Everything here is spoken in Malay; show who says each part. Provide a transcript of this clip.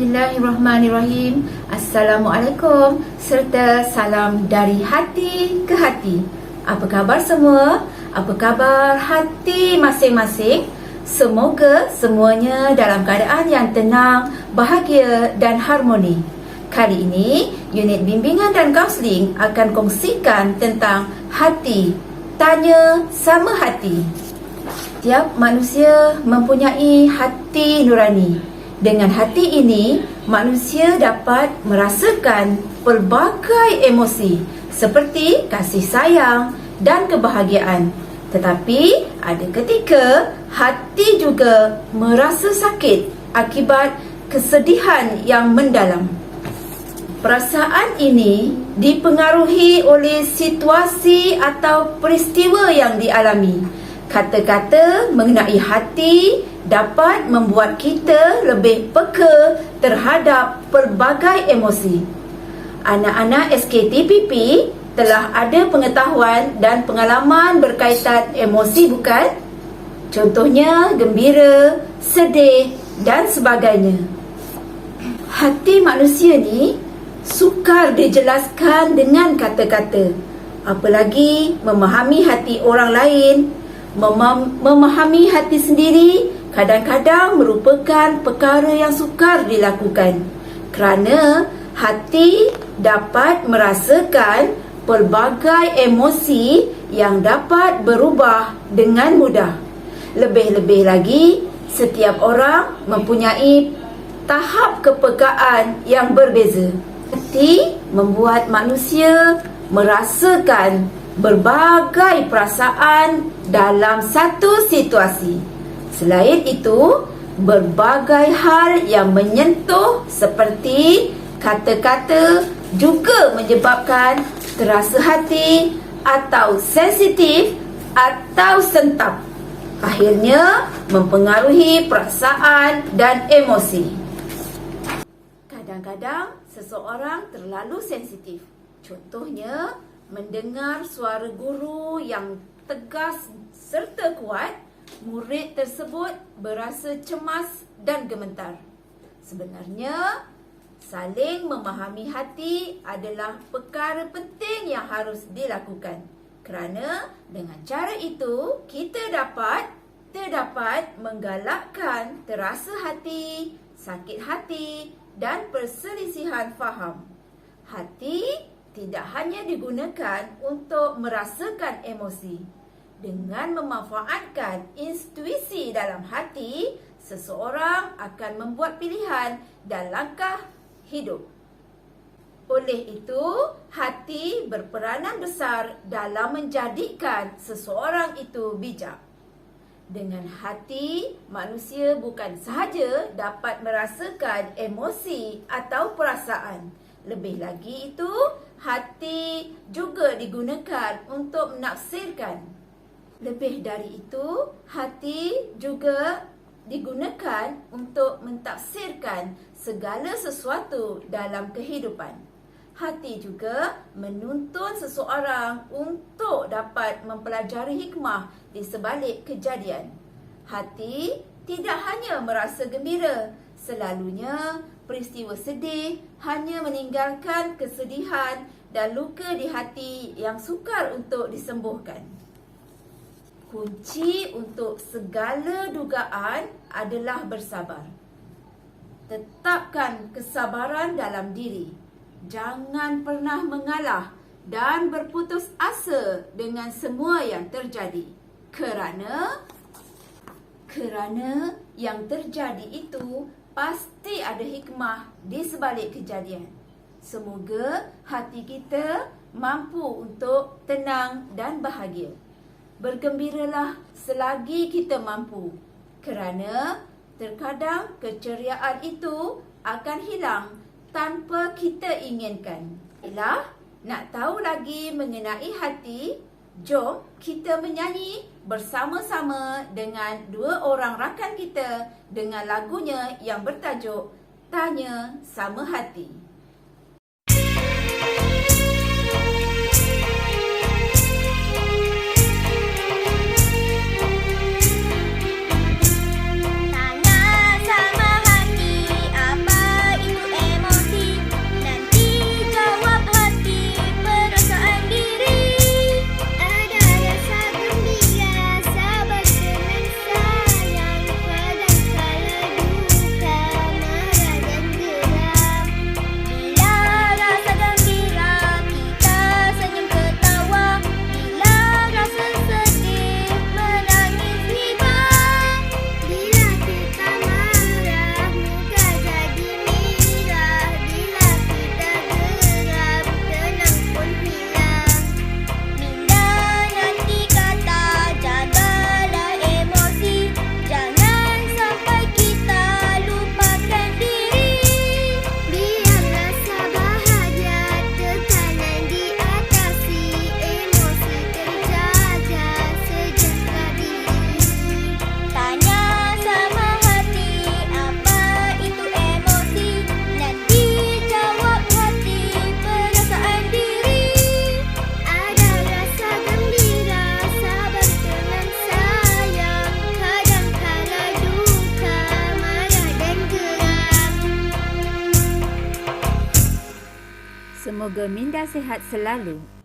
Speaker 1: Bismillahirrahmanirrahim. Assalamualaikum serta salam dari hati ke hati. Apa khabar semua? Apa khabar hati masing-masing? Semoga semuanya dalam keadaan yang tenang, bahagia dan harmoni. Kali ini, unit bimbingan dan kaunseling akan kongsikan tentang hati. Tanya sama hati. Tiap manusia mempunyai hati nurani. Dengan hati ini, manusia dapat merasakan pelbagai emosi seperti kasih sayang dan kebahagiaan. Tetapi ada ketika hati juga merasa sakit akibat kesedihan yang mendalam. Perasaan ini dipengaruhi oleh situasi atau peristiwa yang dialami. Kata-kata mengenai hati dapat membuat kita lebih peka terhadap pelbagai emosi. Anak-anak SKTPP telah ada pengetahuan dan pengalaman berkaitan emosi bukan? Contohnya gembira, sedih dan sebagainya. Hati manusia ni sukar dijelaskan dengan kata-kata. Apalagi memahami hati orang lain. Memahami hati sendiri kadang-kadang merupakan perkara yang sukar dilakukan kerana hati dapat merasakan pelbagai emosi yang dapat berubah dengan mudah. Lebih-lebih lagi, setiap orang mempunyai tahap kepekaan yang berbeza. Hati membuat manusia merasakan berbagai perasaan dalam satu situasi. Selain itu, berbagai hal yang menyentuh seperti kata-kata juga menyebabkan terasa hati atau sensitif atau sentap. Akhirnya mempengaruhi perasaan dan emosi. Kadang-kadang seseorang terlalu sensitif. Contohnya, mendengar suara guru yang tegas serta kuat, murid tersebut berasa cemas dan gemetar. Sebenarnya, saling memahami hati adalah perkara penting yang harus dilakukan. Kerana dengan cara itu, kita terdapat menggalakkan terasa hati, sakit hati dan perselisihan faham. Hati tidak hanya digunakan untuk merasakan emosi. Dengan memanfaatkan intuisi dalam hati, seseorang akan membuat pilihan dan langkah hidup. Oleh itu, hati berperanan besar dalam menjadikan seseorang itu bijak. Dengan hati, manusia bukan sahaja dapat merasakan emosi atau perasaan. Lebih lagi itu, hati juga digunakan untuk menafsirkan. Lebih dari itu, hati juga digunakan untuk mentafsirkan segala sesuatu dalam kehidupan. Hati juga menuntun seseorang untuk dapat mempelajari hikmah di sebalik kejadian. Hati tidak hanya merasa gembira. Selalunya, peristiwa sedih hanya meninggalkan kesedihan dan luka di hati yang sukar untuk disembuhkan. Kunci untuk segala dugaan adalah bersabar. Tetapkan kesabaran dalam diri. Jangan pernah mengalah dan berputus asa dengan semua yang terjadi. Kerana yang terjadi itu pasti ada hikmah di sebalik kejadian. Semoga hati kita mampu untuk tenang dan bahagia. Bergembiralah selagi kita mampu. Kerana terkadang keceriaan itu akan hilang tanpa kita inginkan. Nak tahu lagi mengenai hati? Jom kita menyanyi bersama-sama dengan dua orang rakan kita dengan lagunya yang bertajuk Tanya Sama Hati.
Speaker 2: Tanya sama hati apa
Speaker 1: Semoga minda sihat selalu.